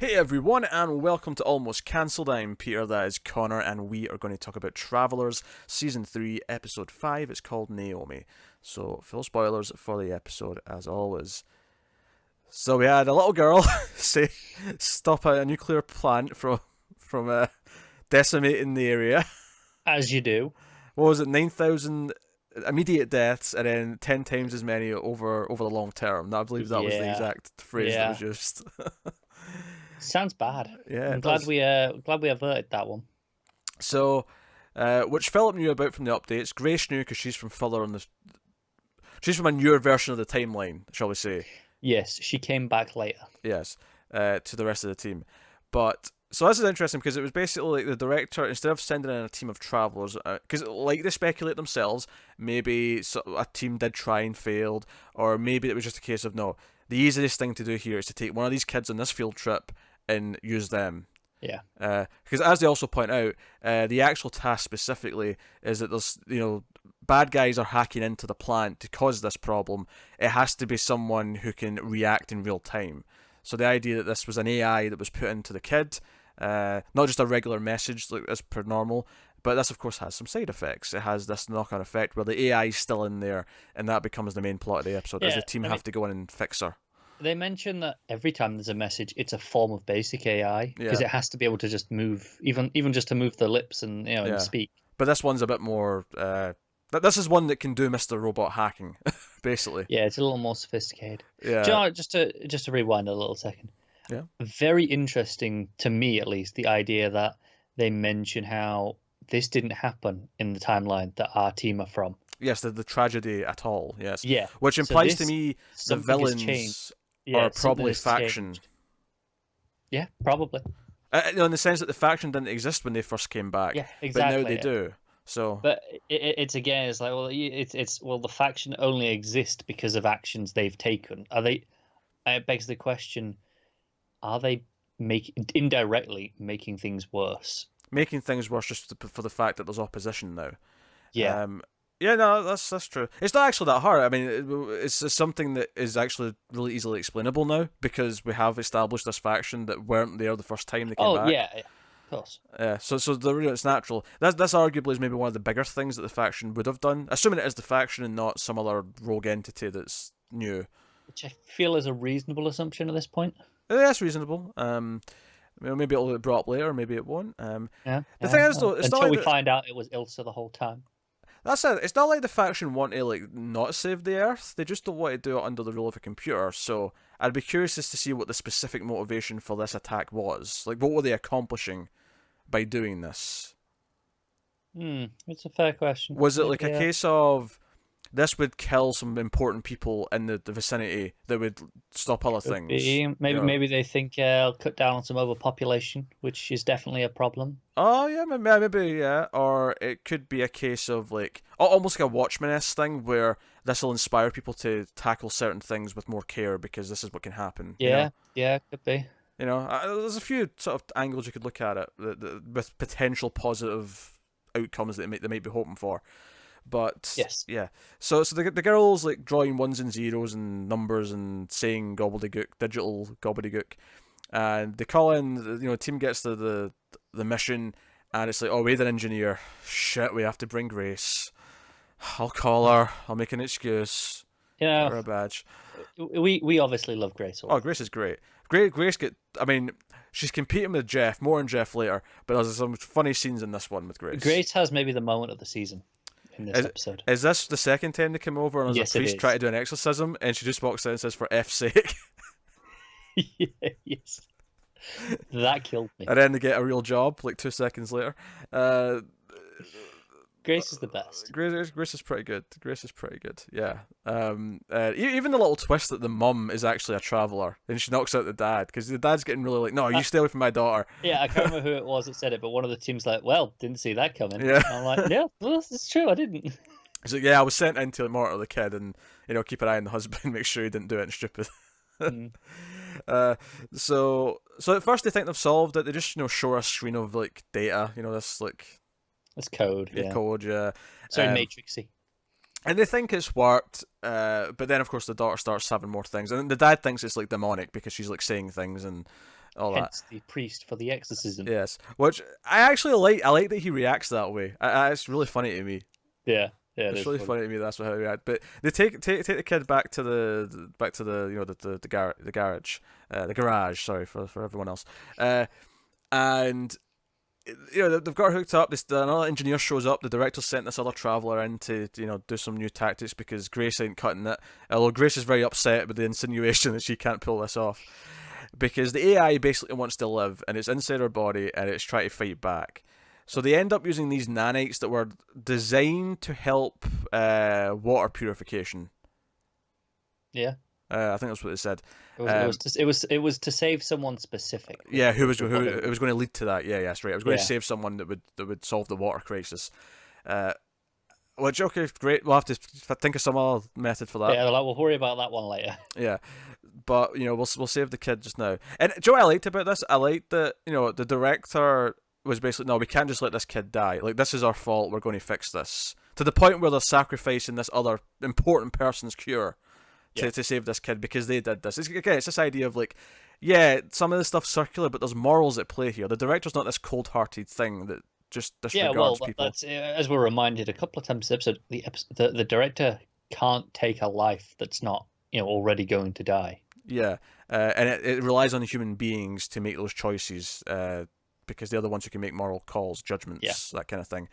Hey everyone, and welcome to Almost Cancelled. I'm Peter, that is Connor, and we are going to talk about Travelers, Season 3, Episode 5. It's called Naomi. So, full spoilers for the episode, as always. So, we had a little girl say, stop a nuclear plant from decimating the area. As you do. What was it, 9,000 immediate deaths, and then 10 times as many over the long term. I believe that was the Yeah. exact phrase that was Yeah. used. Sounds bad. Yeah, I'm it glad does. we averted that one. So, which Philip knew about from the updates. Grace knew because she's from a newer version of the timeline, shall we say? Yes, she came back later. Yes, to the rest of the team. But so this is interesting because it was basically like the director, instead of sending in a team of travelers, because like they speculate themselves, maybe a team did try and failed, or maybe it was just a case of no. The easiest thing to do here is to take one of these kids on this field trip and use them. Yeah. Because as they also point out, the actual task specifically is that there's bad guys are hacking into the plant to cause this problem. It has to be someone who can react in real time. So the idea that this was an AI that was put into the kid, not just a regular message like as per normal, but this of course has some side effects. It has this knock-on effect where the AI is still in there, and that becomes the main plot of the episode, as Yeah. the team I mean, have to go in and fix her. they mention that every time there's a message, it's a form of basic AI because Yeah, it has to be able to just move, even just to move the lips and and yeah. speak. But this one's a bit more. This is one that can do Mr. Robot hacking, basically. Yeah, it's a little more sophisticated. Do you Yeah, know, just to rewind a little second. yeah. Very interesting to me, at least, the idea that they mention how this didn't happen in the timeline that our team are from. Yes, the tragedy at all. Yes, Yeah. which So implies to this me the something has changed. villains are Yeah, something probably has faction. changed. Yeah, probably. In the sense that the faction didn't exist when they first came back, Yeah, but now they exactly. do. So But it's again, it's like, well, it's well, the faction only exist because of actions they've taken. Are they? It begs the question: are they indirectly making things worse? making things worse just for the fact that there's opposition now. Yeah. Um, yeah, no, that's true. It's not actually that hard. I mean, it's something that is actually really easily explainable now because we have established this faction that weren't there the first time they came Oh back. yeah, yeah, of course. It's natural. This arguably is maybe one of the bigger things that the faction would have done, assuming it is the faction and not some other rogue entity that's new. Which I feel is a reasonable assumption at this point. That's reasonable. Maybe it'll get brought up later, maybe it won't. Yeah, The yeah. thing is, Well, though, it's not until like we find out it was Ilsa the whole time. that's it. It's not like the faction want to like not save the Earth. They just don't want to do it under the rule of a computer. So I'd be curious as to see what the specific motivation for this attack was. Like, what were they accomplishing by doing this? It's a fair question. Was it like a Yeah, case of this would kill some important people in the vicinity that would stop other could things? be. Maybe they think I'll cut down on some overpopulation, which is definitely a problem. Oh yeah, maybe yeah. Or it could be a case of like almost like a Watchmen-esque thing where this will inspire people to tackle certain things with more care because this is what can happen. Yeah, yeah, could be. There's a few sort of angles you could look at it with potential positive outcomes that they might be hoping for. But Yes. yeah, so the girls like drawing ones and zeros and numbers and saying gobbledygook, digital gobbledygook, and they call in. Team gets the mission, and it's like, oh, we're an engineer. Shit, we have to bring Grace. I'll call her. I'll make an excuse. You Get know, her a badge. we obviously love Grace Oh, Hall. Grace is great. Grace get. I mean, she's competing with Jeff. More on Jeff later, but there's some funny scenes in this one with Grace. Grace has maybe the moment of the season in this Is, episode. is this the second time they come over and there's Yes, a it priest trying to is. do an exorcism and she just walks in and says, for F's sake? Yeah, yes, that killed me. And then they get a real job like 2 seconds later. Uh, Grace is the best. Grace is pretty good. Grace is pretty good. Yeah. Even the little twist that the mum is actually a traveler and she knocks out the dad because the dad's getting really like, no, you stay away from my daughter. Yeah, I can't remember who it was that said it, but one of the team's like, "Well, didn't see that coming." Yeah. I'm like, "Yeah, well, it's true. I didn't." He's like, yeah, I was sent in to monitor the kid and keep an eye on the husband, make sure he didn't do anything stupid. Mm. Uh, so at first they think they've solved it. They just show a screen of like data, this like It's code. Yeah, code, yeah. it's very Um, matrixy. and they think it's worked. But then of course the daughter starts having more things, and the dad thinks it's like demonic because she's like saying things and all that. Hence the priest for the exorcism. Yes, which I actually like. I like that he reacts that way. It's really funny to me. Yeah, yeah, it It's is really funny. funny to me. That's how he react. But they take the kid back to the the garage. Sorry for everyone else. And they've got her hooked up. Another engineer shows up. The director sent this other traveler in to do some new tactics because Grace ain't cutting it. Although Grace is very upset with the insinuation that she can't pull this off because the AI basically wants to live and it's inside her body and it's trying to fight back. So they end up using these nanites that were designed to help water purification. Yeah. I think that's what they said. It was to save someone specific. Yeah, who it was going to lead to that. Yeah, that's right. It was going to Yeah. save someone that would solve the water crisis. Which okay, great. We'll have to think of some other method for that. Yeah, they're like, we'll worry about that one later. Yeah, but we'll save the kid just now. And Joe, I liked about this. I liked that the director was basically, no, we can't just let this kid die. Like, this is our fault. We're going to fix this to the point where they're sacrificing this other important person's cure to save this kid because they did this. It's this idea of like, yeah, some of this stuff's circular, but there's morals at play here. The director's not this cold-hearted thing that just disregards people. That's as we're reminded a couple of times in the episode. The director can't take a life that's not already going to die. Yeah, and it relies on human beings to make those choices because they're the ones who can make moral calls, judgments, that kind of thing.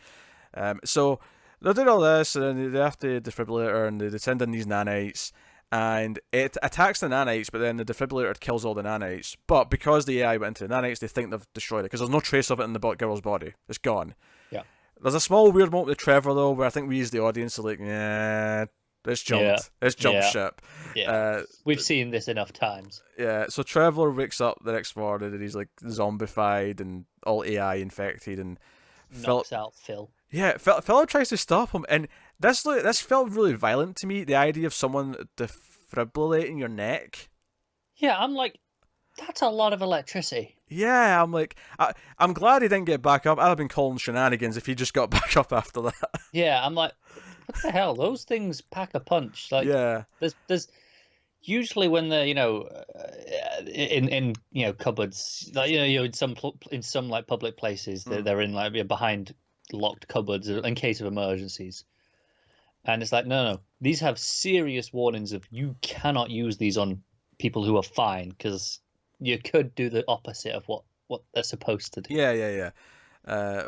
So they're doing all this, and they have the defibrillator, and they send in these nanites, and it attacks the nanites, but then the defibrillator kills all the nanites. But because the AI went into the nanites, they think they've destroyed it, because there's no trace of it in the girl's body. It's gone. Yeah. There's a small weird moment with Trevor, though, where I think we as the audience are like, yeah, it's jumped. Yeah. It's jumped ship. Yeah. We've seen this enough times. Yeah, so Trevor wakes up the next morning and he's like zombified and all AI infected and knocks out Phil. Yeah, Phil tries to stop him, and this felt really violent to me. The idea of someone defibrillating your neck. Yeah, I'm like, that's a lot of electricity. Yeah, I'm like, I'm glad he didn't get back up. I'd have been calling shenanigans if he just got back up after that. Yeah, I'm like, what the hell? Those things pack a punch. Like, yeah, there's usually when they're in cupboards, like in some like public places, they're in like behind locked cupboards in case of emergencies. And it's like, no, these have serious warnings of you cannot use these on people who are fine, because you could do the opposite of what they're supposed to do. Yeah.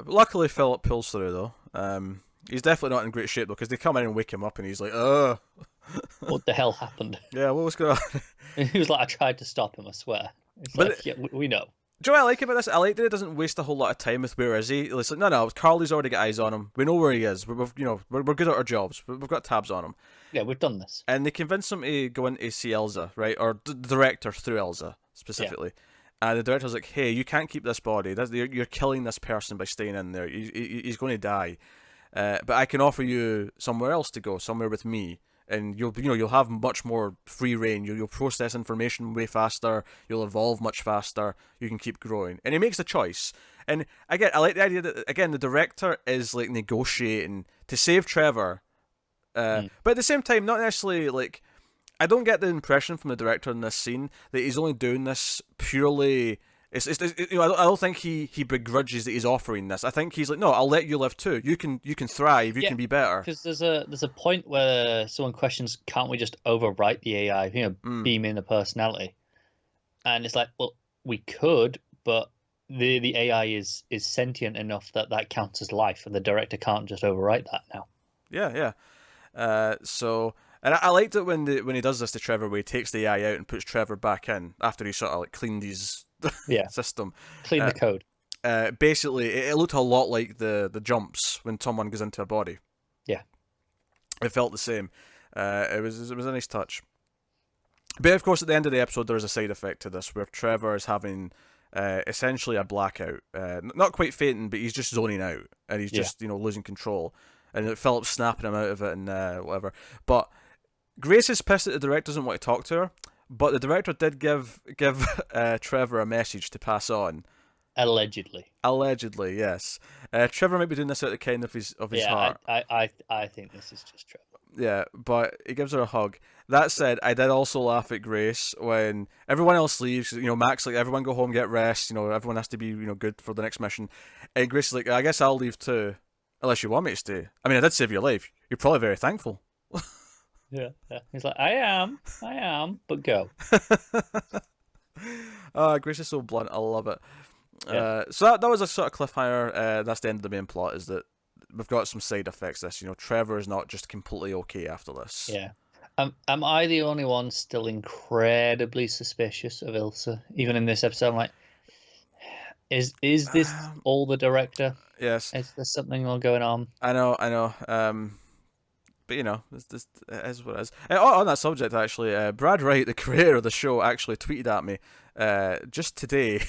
Luckily, Philip pulls through though. He's definitely not in great shape though, because they come in and wake him up, and he's like, "Oh, what the hell happened?" Yeah, what was going on? He was like, "I tried to stop him, I swear." We know. Do you know what I like about this? I like that it doesn't waste a whole lot of time with where is he. It's like, no, Carly's already got eyes on him. We know where he is. We're good at our jobs. We've got tabs on him. Yeah, we've done this. And they convince him to go in to see Elsa, right? Or the director through Elsa, specifically. Yeah. And the director's like, hey, you can't keep this body. You're killing this person by staying in there. He's going to die. But I can offer you somewhere else to go, somewhere with me. And you'll have much more free reign. You'll process information way faster. You'll evolve much faster. You can keep growing. And he makes a choice. And again, I like the idea that the director is like negotiating to save Trevor, but at the same time, not necessarily like. I don't get the impression from the director in this scene that he's only doing this purely. I don't think he begrudges that he's offering this. I think he's like, no, I'll let you live too. You can thrive. You can be better. Because there's a point where someone questions, can't we just overwrite the AI? Beam in a personality, and it's like, well, we could, but the AI is sentient enough that counts as life, and the director can't just overwrite that now. Yeah. So. And I liked it when he does this to Trevor, where he takes the AI out and puts Trevor back in after he sort of like cleaned his system. Clean the code. Basically, it looked a lot like the jumps when someone goes into a body. Yeah. It felt the same. It was a nice touch. But of course, at the end of the episode, there is a side effect to this, where Trevor is having essentially a blackout. Not quite fainting, but he's just zoning out, and he's just losing control. And Philip's snapping him out of it and whatever. But Grace is pissed that the director doesn't want to talk to her, but the director did give Trevor a message to pass on. Allegedly, yes. Trevor might be doing this out of the kindness of his heart. I think this is just Trevor. Yeah, but he gives her a hug. That said, I did also laugh at Grace when everyone else leaves. Max like, everyone go home, get rest. Everyone has to be good for the next mission. And Grace is like, I guess I'll leave too, unless you want me to stay. I mean, I did save your life. You're probably very thankful. Yeah, yeah. He's like, I am, but go. Grace is so blunt. I love it. Yeah, So that was a sort of cliffhanger. That's the end of the main plot. Is that we've got some side effects. This, Trevor is not just completely okay after this. yeah. Am I the only one still incredibly suspicious of Ilsa? Even in this episode, I'm like, is this all the director? Yes. Is there something all going on? I know. But it is what it is. On that subject, actually, Brad Wright, the creator of the show, actually tweeted at me just today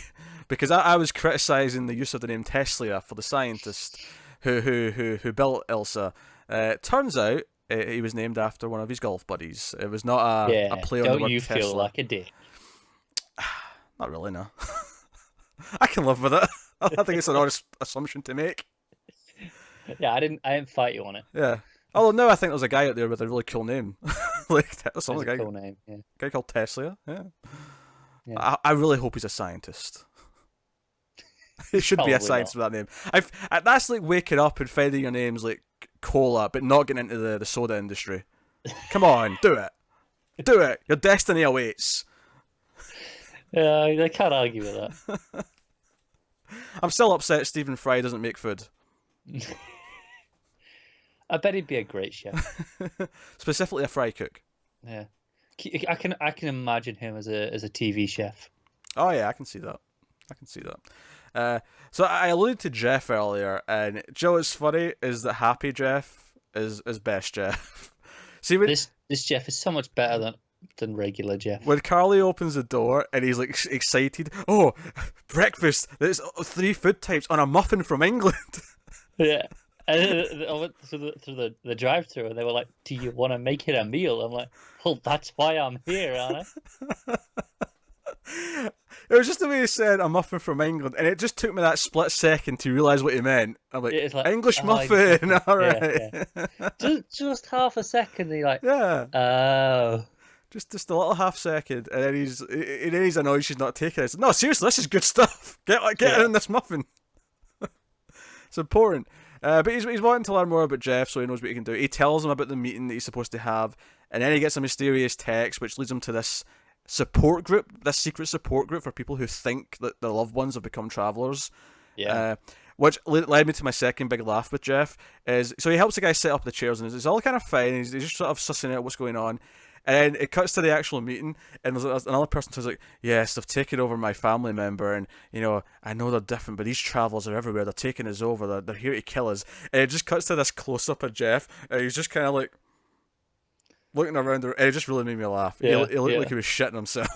because I was criticizing the use of the name Tesla for the scientist who built Elsa. Turns out he was named after one of his golf buddies. It was not a play on the Don't word you Tesla. feel like a dick? Not really, no. I can live with it. I think it's an honest assumption to make. Yeah, I didn't fight you on it. Yeah. Although now I think there's a guy out there with a really cool name, like It's a cool name. Yeah. guy called Tesla. Yeah. Yeah. I really hope he's a scientist. He should be a Probably scientist with that name. That's like waking up and finding your name's like cola, but not getting into the soda industry. Come on, do it. Do it. Your destiny awaits. Yeah, I can't argue with that. I'm still upset Stephen Fry doesn't make food. I bet he'd be a great chef. Specifically a fry cook. Yeah, I can imagine him as a TV chef. Oh yeah, I can see that. So I alluded to Jeff earlier, and Joe, what's funny is that Happy Jeff is best Jeff. See, this Jeff is so much better than regular Jeff. When Carly opens the door and he's like excited, oh, breakfast! There's 3 food types on a muffin from England. Yeah, and I went through the drive-through, and they were like, "Do you want to make it a meal?" I'm like, "Well, that's why I'm here, aren't I?" It was just the way he said a muffin from England, and it just took me that split second to realise what he meant. I'm like, It's like English muffin, all right. Yeah. Just half a second, he like, Yeah. oh. Just a little half second, and then he's annoyed she's not taking it. No, seriously, this is good stuff. Get it in this muffin. It's important. But he's wanting to learn more about Jeff, so he knows what he can do. He tells him about the meeting that he's supposed to have, and then he gets a mysterious text, which leads him to this support group, this secret support group for people who think that their loved ones have become travelers. Yeah. Which led me to my second big laugh with Jeff. So he helps the guy set up the chairs, and it's all kind of fine. He's just sort of sussing out what's going on. And then it cuts to the actual meeting, and there's another person says like, "Yes, they've taken over my family member, and I know they're different, but these travellers are everywhere. They're taking us over. They're here to kill us." And it just cuts to this close up of Jeff, and he's just kind of like looking around, and it just really made me laugh. Yeah, he looked like he was shitting himself.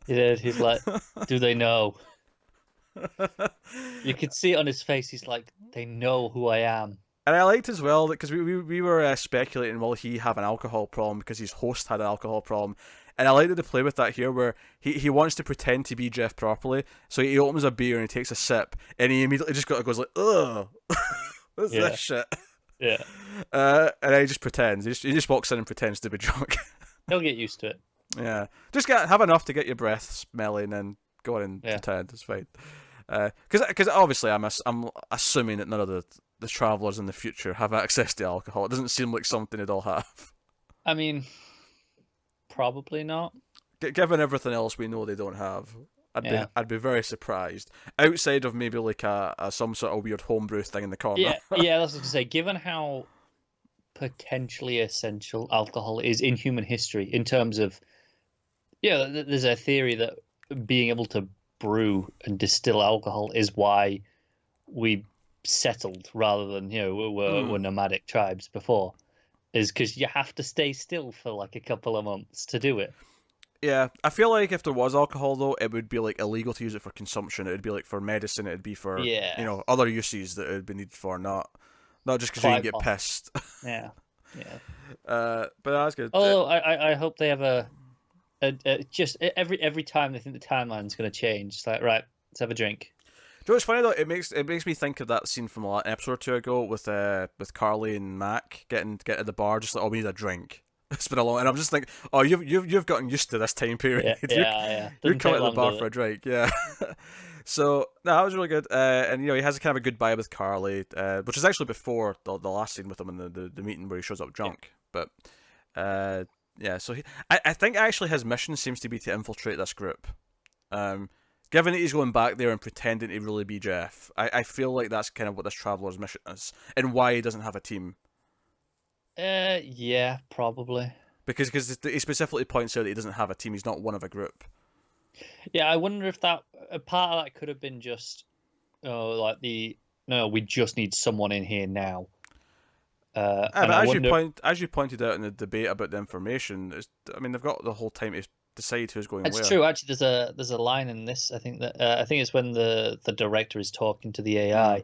He did. He's like, do they know? You could see it on his face. He's like, they know who I am. And I liked as well because we were speculating, will he have an alcohol problem because his host had an alcohol problem, and I like that they play with that here where he wants to pretend to be Jeff properly, so he opens a beer and he takes a sip and he immediately just goes like, ugh, what's this shit? Yeah. And then he just pretends. He just walks in and pretends to be drunk. He'll get used to it. Yeah, just have enough to get your breath smelling and go on and pretend. It's fine. Because obviously I'm assuming that none of the travellers in the future have access to alcohol. It doesn't seem like something they'd all have. I mean, probably not. Given everything else we know they don't have, I'd be very surprised. Outside of maybe like some sort of weird homebrew thing in the corner. Yeah, that's what I was gonna say. Given how potentially essential alcohol is in human history, in terms of, there's a theory that being able to brew and distill alcohol is why we settled rather than we're nomadic tribes before, is because you have to stay still for like a couple of months to do it. Yeah, I feel like if there was alcohol though, it would be like illegal to use it for consumption. It would be like for medicine. It would be for other uses that it would be needed for, not just because you can get pissed. Yeah. But that's good. Although I hope they have just every time they think the timeline's going to change, it's like, right, let's have a drink. you know what's funny though? It makes me think of that scene from an episode or two ago with Carly and Mac get at the bar, just like, oh, we need a drink. It's been a long, and I'm just thinking, oh, you've gotten used to this time period. Yeah, yeah. You're Doesn't coming take to the long, bar does for it? a drink, yeah. So no, that was really good. And he has a kind of a goodbye with Carly, which is actually before the last scene with him in the meeting where he shows up Yeah. drunk. But yeah, so I think actually his mission seems to be to infiltrate this group. Um, Given that he's going back there and pretending to really be Jeff, I feel like that's kind of what this traveler's mission is, and why he doesn't have a team. Yeah, probably. Because he specifically points out that he doesn't have a team. He's not one of a group. Yeah, I wonder if that a part of that could have been just, like no, we just need someone in here now. But And I wonder. as you pointed out in the debate about the information, I mean they've got the whole time to decide who's going It's where. true. Actually, there's a line in this. I think it's when the director is talking to the AI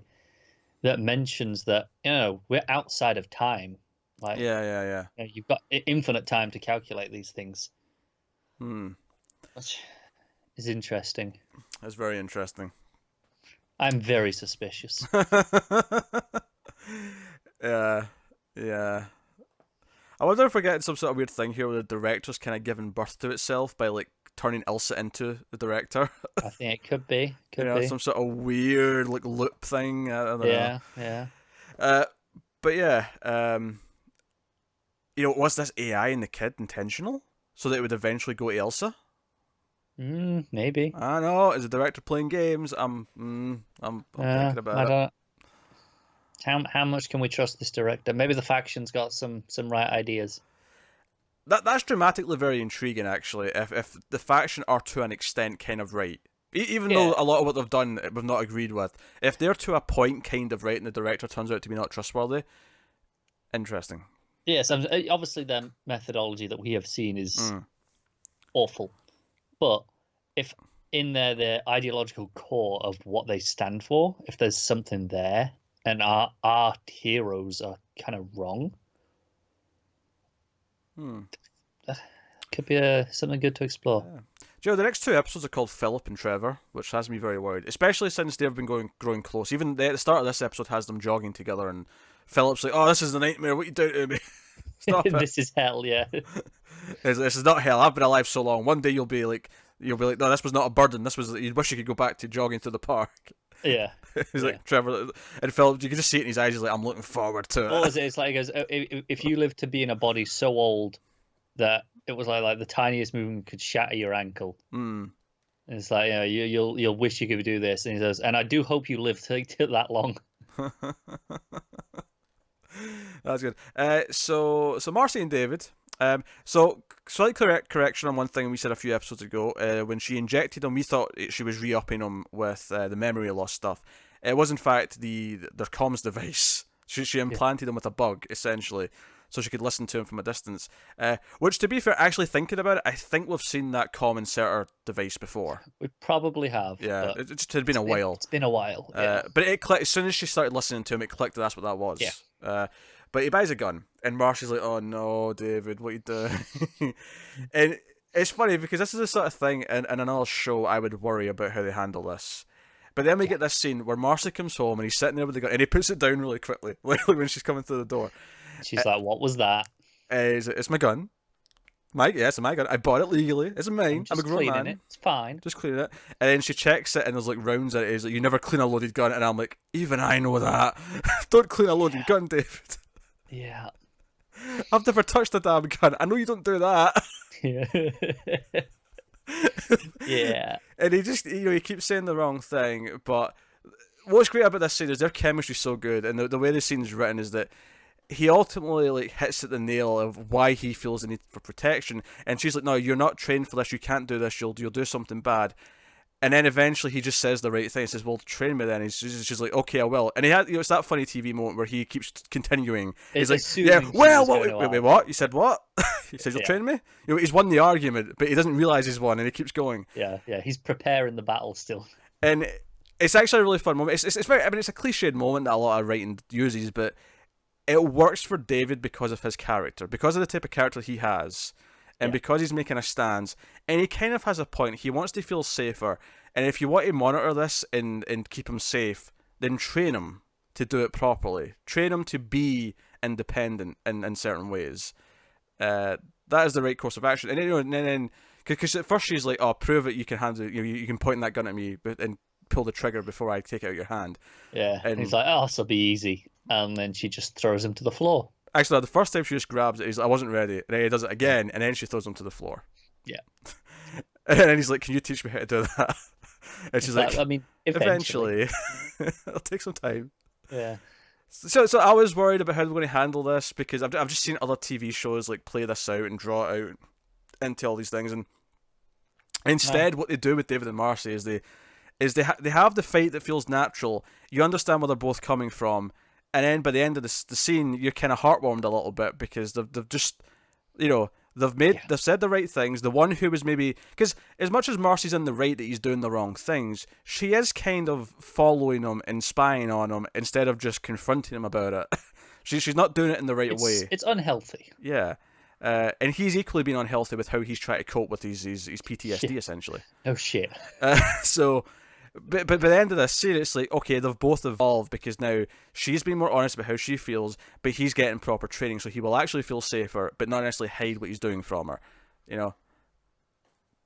that mentions that we're outside of time. Like Yeah. you've got infinite time to calculate these things. Hmm. Which is interesting. That's very interesting. I'm very suspicious. Yeah. I wonder if we're getting some sort of weird thing here where the director's kind of giving birth to itself by like turning Elsa into the director. I think it could be. Could be. Some sort of weird like loop thing. I don't know. Yeah. But yeah, was this AI and the kid intentional so that it would eventually go to Elsa? Maybe. I don't know. Is the director playing games? I'm thinking about it. How much can we trust this director? Maybe the faction's got some right ideas. That's dramatically very intriguing, actually. If the faction are to an extent kind of right, even though a lot of what they've done we've not agreed with, if they're to a point kind of right and the director turns out to be not trustworthy, interesting. Yes, obviously the methodology that we have seen is awful, but if in the ideological core of what they stand for, if there's something there, and our heroes are kind of wrong, that could be something good to explore. Yeah. Joe, the next two episodes are called Philip and Trevor, which has me very worried, especially since they've been growing close. Even at the start of this episode has them jogging together, and Philip's like, "Oh, this is a nightmare. What are you doing to me? Stop it. This is hell." Yeah. This is not hell. I've been alive so long. One day you'll be like, no, this was not a burden. This was. You wish you could go back to jogging through the park. Yeah. He's like, Trevor, and Philip, you can just see it in his eyes. He's like, I'm looking forward to it. What was it? It's like, he goes, if you live to be in a body so old that it was like the tiniest movement could shatter your ankle. And it's like, you'll wish you could do this. And he says, and I do hope you live to that long. That's good. So Marcy and David. So slight correction on one thing we said a few episodes ago. When she injected him, we thought she was re-upping him with the memory loss stuff. It was in fact their comms device. She implanted him with a bug essentially, so she could listen to him from a distance. Which, to be fair, actually thinking about it, I think we've seen that comm inserter device before. We probably have. Yeah, it just had been a while. It's been a while. Yeah. But it clicked as soon as she started listening to him. It clicked that that's what that was. Yeah. But he buys a gun, and Marcy's like, "Oh no, David, what are you doing?" And it's funny because this is the sort of thing in another show I would worry about how they handle this. But then we get this scene where Marcy comes home and he's sitting there with the gun, and he puts it down really quickly, like when she's coming through the door. She's like, "What was that?" He's like, "It's my gun. It's my gun. I bought it legally. It's mine. I'm a grown man. It. It's fine. Just clean it." And then she checks it, and there's like rounds in it. He's like, "You never clean a loaded gun." And I'm like, "Even I know that. Don't clean a loaded gun, David." Yeah. I've never touched a damn gun. I know you don't do that. Yeah. Yeah. And he just, he keeps saying the wrong thing. But what's great about this scene is their chemistry's so good, and the way the scene's written is that he ultimately like hits at the nail of why he feels the need for protection. And she's like, "No, you're not trained for this. You can't do this. You'll do something bad." And then eventually he just says the right thing. He says, "Well, train me then." She's like, "Okay, I will." And he had, it's that funny TV moment where he keeps continuing. He's like, "Yeah, well, wait, what? You said what?" He says, "You'll train me." He's won the argument, but he doesn't realize he's won, and he keeps going. Yeah. He's preparing the battle still. And it's actually a really fun moment. It's very, I mean, it's a cliched moment that a lot of writing uses, but it works for David because of his character, because of the type of character he has. And because he's making a stance, and he kind of has a point, he wants to feel safer, And if you want to monitor this and keep him safe, then train him to do it properly. Train him to be independent in certain ways. That is the right course of action. And then because at first she's like, "Oh, prove it! You can handle. You can point that gun at me, and pull the trigger before I take it out of your hand." Yeah, And he's like, "Oh, this will be easy," and then she just throws him to the floor. actually, the first time she just grabs it, he's like, "I wasn't ready." And then he does it again, and then she throws him to the floor. Yeah. And then he's like, "Can you teach me how to do that?" And she's like, I mean, "Eventually, it'll take some time." Yeah. So I was worried about how they're going to handle this because I've just seen other TV shows like play this out and draw it out into all these things, and instead what they do with David and Marcy is they have the fight that feels natural. You understand where they're both coming from, and then by the end of the scene, you're kind of heartwarmed a little bit because they've just, they've said the right things. The one who was maybe, because as much as Marcy's in the right that he's doing the wrong things, she is kind of following him and spying on him instead of just confronting him about it. She's not doing it in the right way. It's unhealthy. Yeah. And he's equally been unhealthy with how he's trying to cope with his PTSD, essentially. Oh, shit. So, but by the end of this scene, it's like, okay, they've both evolved because now she's been more honest about how she feels, but he's getting proper training, so he will actually feel safer, but not necessarily hide what he's doing from her,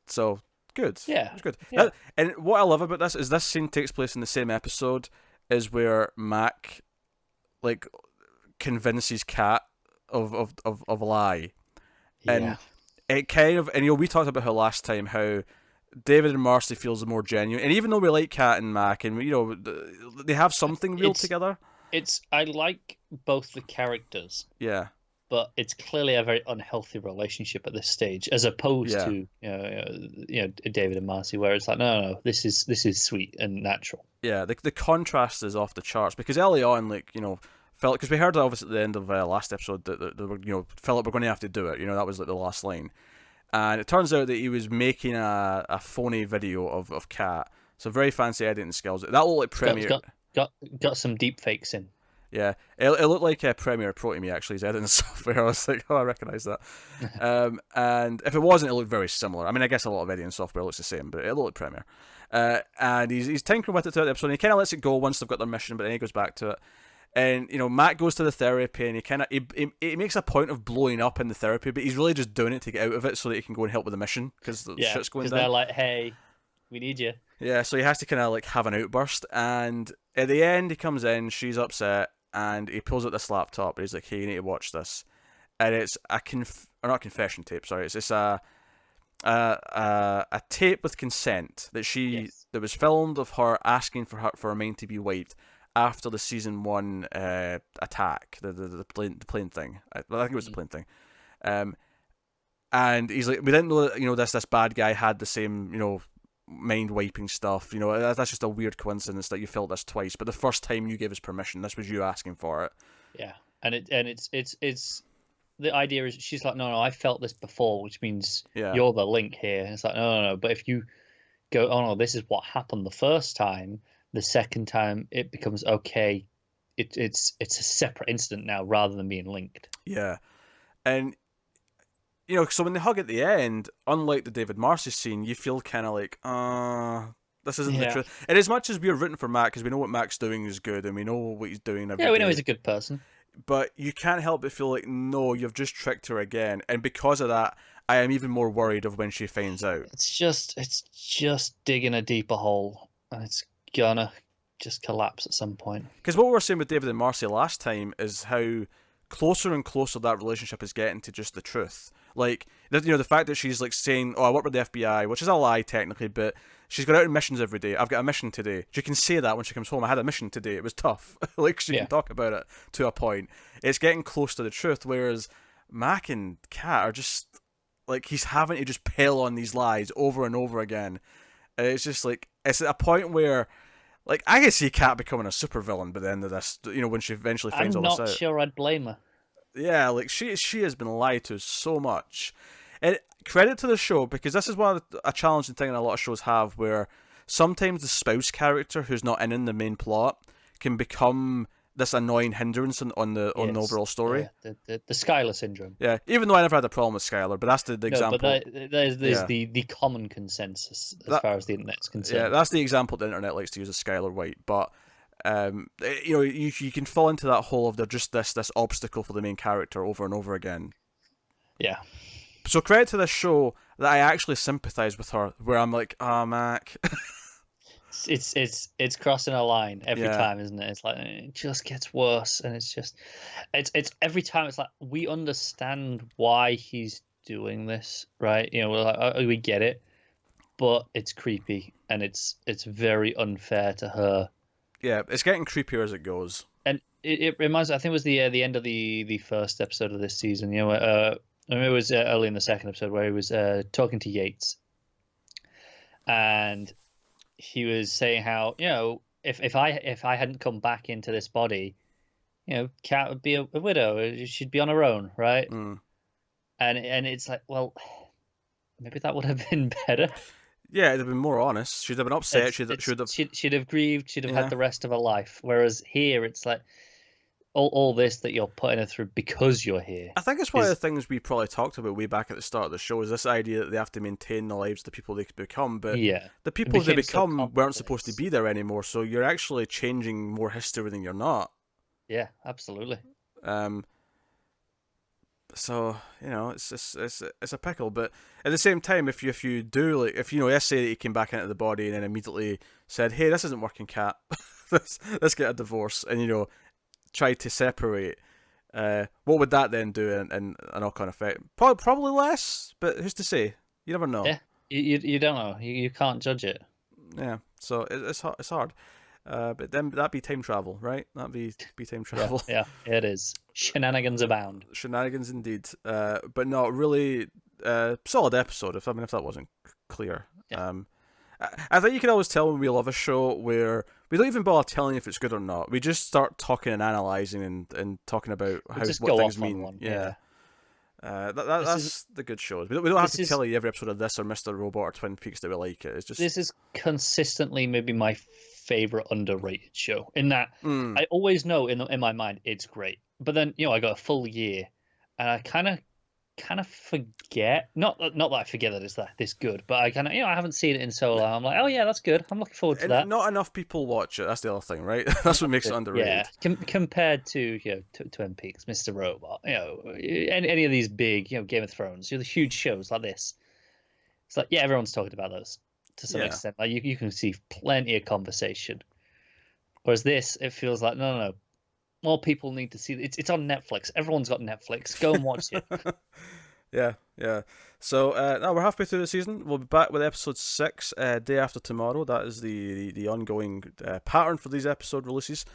So, good. Yeah. It's good. Yeah. And what I love about this is this scene takes place in the same episode as where Mac, like, convinces Kat of a lie. And Yeah. it kind of, and we talked about how last time how David and Marcy feels more genuine, and even though we like Kat and Mac, and they have something real together. I like both the characters. Yeah. But it's clearly a very unhealthy relationship at this stage, as opposed to David and Marcy, where it's like, no, this is sweet and natural. Yeah, the contrast is off the charts because early on, felt, because we heard obviously at the end of last episode that they were, Philip, we're going to have to do it. That was like the last line, and it turns out that he was making a phony video of Kat. So very fancy editing skills. That looked like Premiere. Got some deep fakes in. Yeah, it looked like Premiere Pro to me, actually, his editing software. I was like, oh, I recognise that. And if it wasn't, it looked very similar. I mean, I guess a lot of editing software looks the same, but it looked like Premiere. And he's tinkering with it throughout the episode, and he kind of lets it go once they've got their mission, but then he goes back to it. And Matt goes to the therapy, and he makes a point of blowing up in the therapy, but he's really just doing it to get out of it so that he can go and help with the mission because the shit's going down. They're like, hey, we need you. Yeah, so he has to kind of have an outburst, and at the end he comes in, she's upset, and he pulls out this laptop, and he's like, hey, you need to watch this, and it's not confession tape, sorry, it's a tape with consent that was filmed of her asking for her mind to be wiped after the season 1 attack, the plane thing. I think it was the plane thing. And he's like, we didn't know that this bad guy had the same mind wiping stuff. That's just a weird coincidence that you felt this twice. But the first time you gave us permission, this was you asking for it. Yeah, and it's the idea is she's like, no, I felt this before, which means you're the link here. And it's like, no. But if you go, oh no, this is what happened the first time. The second time it becomes okay. It's a separate incident now rather than being linked. Yeah, and so when they hug at the end, unlike the David Marcy scene, you feel kind of like, this isn't the truth. And as much as we're rooting for Mac, because we know what Mac's doing is good, and we know what he's doing every day. Yeah, we know he's a good person. But you can't help but feel like, no, you've just tricked her again, and because of that, I am even more worried of when she finds out. It's just digging a deeper hole, and it's gonna just collapse at some point. Because what we were saying with David and Marcy last time is how closer and closer that relationship is getting to just the truth. Like, the fact that she's saying, oh, I work with the FBI, which is a lie technically, but she's got out on missions every day. I've got a mission today. She can say that when she comes home. I had a mission today. It was tough. She can talk about it to a point. It's getting close to the truth, whereas Mac and Kat are just he's having to just pile on these lies over and over again. And it's just it's at a point where I can see Kat becoming a supervillain by the end of this, when she eventually finds all this out. I'm not sure I'd blame her. Yeah, she has been lied to so much. And credit to the show, because this is a challenging thing that a lot of shows have, where sometimes the spouse character who's not in the main plot can become this annoying hindrance on the Yes, overall story. the Skylar syndrome. Yeah, even though I never had a problem with Skylar, but that's the No, but example. there's Yeah, the common consensus as that far as the internet's yeah, concerned. that's the example the internet likes to use as Skylar White. But you can fall into that hole of they're just this obstacle for the main character over and over again. Yeah. So credit to this show that I actually sympathise with her, where I'm like, ah, Mac. It's crossing a line every Yeah, time, isn't it? It's like it just gets worse, and it's every time it's like we understand why he's doing this, right? You know, we're like, oh, we get it, but it's creepy and it's very unfair to her. yeah, it's getting creepier as it goes. And it reminds, I think it was the end of the first episode of this season. You know, I remember it was early in the second episode where he was talking to Yates, and he was saying how, you know, if I hadn't come back into this body, you know, Kat would be a widow. She'd be on her own, right? Mm. And it's like, well, maybe that would have been better. Yeah, it'd have been more honest. She'd have been upset. Should have. She'd have grieved. She'd have Yeah. had the rest of her life. Whereas here, it's like all this that you're putting her through because you're here. I think it's one of the things we probably talked about way back at the start of the show is this idea that they have to maintain the lives of the people they become, but Yeah, the people they became so become weren't supposed to commonplace. be there anymore. So you're actually changing more history than you're not. Yeah, absolutely. Um, so it's a pickle, but at the same time, if you do like if let's say that he came back into the body and then immediately said, "Hey, this isn't working, Cat. let's get a divorce," and tried to separate. What would that then do in a knock-on effect? Probably less, but who's to say? You never know. Yeah, you don't know. You can't judge it. Yeah, so it's hard. It's hard. But then that'd be time travel, right? That'd be time travel. Yeah, it is. Shenanigans abound. Shenanigans indeed. But not really. Solid episode. If that wasn't clear. Yeah. I think you can always tell when we love a show where we don't even bother telling if it's good or not. We just start talking and analysing and talking about We'll just what go things off on mean. one. Yeah. This That's is the good shows. We don't have to this tell is you every episode of this or Mr. Robot or Twin Peaks that we like it. It's just this is consistently maybe my favorite underrated show. In that Mm. I always know in my mind it's great, but then I got a full year, and I kind of forget. Not that I forget that it's this good, but I kind of I haven't seen it in so long. I'm like, oh yeah, that's good. I'm looking forward to And that. not enough people watch it. That's the other thing, right? That's what makes it underrated. Yeah, compared to Twin Peaks, Mr. Robot, any of these big Game of Thrones, the huge shows like this. It's like everyone's talking about those to some Yeah. extent. Like you can see plenty of conversation. Whereas this, it feels like no. More people need to see it. It's on Netflix. Everyone's got Netflix. Go and watch it. Yeah. So now we're halfway through the season. We'll be back with episode 6 day after tomorrow. That is the ongoing pattern for these episode releases.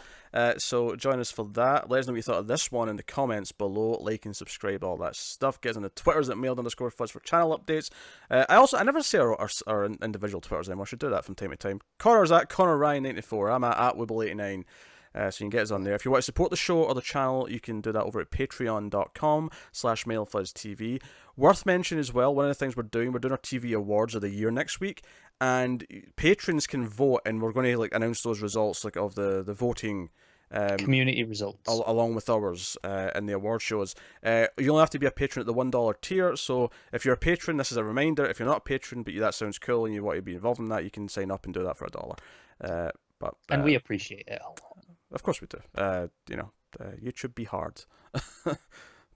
So join us for that. Let us know what you thought of this one in the comments below. Like and subscribe, all that stuff. Get us on the Twitters at mailed_fuzz for channel updates. I never say our individual Twitters anymore. I should do that from time to time. Connor's at ConnorRyan94. I'm at Wibble89. So you can get us on there. If you want to support the show or the channel, you can do that over at patreon.com/MailFuzzTV. Worth mentioning as well, one of the things we're doing our TV Awards of the year next week, and patrons can vote, and we're going to announce those results of the voting Community results. along with ours in the award shows. You only have to be a patron at the $1 tier, so if you're a patron, this is a reminder. If you're not a patron, but that sounds cool and you want to be involved in that, you can sign up and do that for $1. And we appreciate it a lot. Of course we do. YouTube be hard.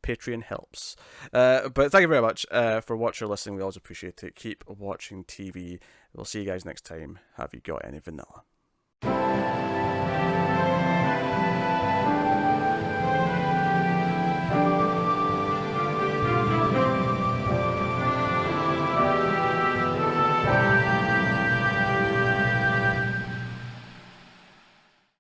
Patreon helps. But thank you very much for watching or listening. We always appreciate it. Keep watching TV. We'll see you guys next time. Have you got any vanilla?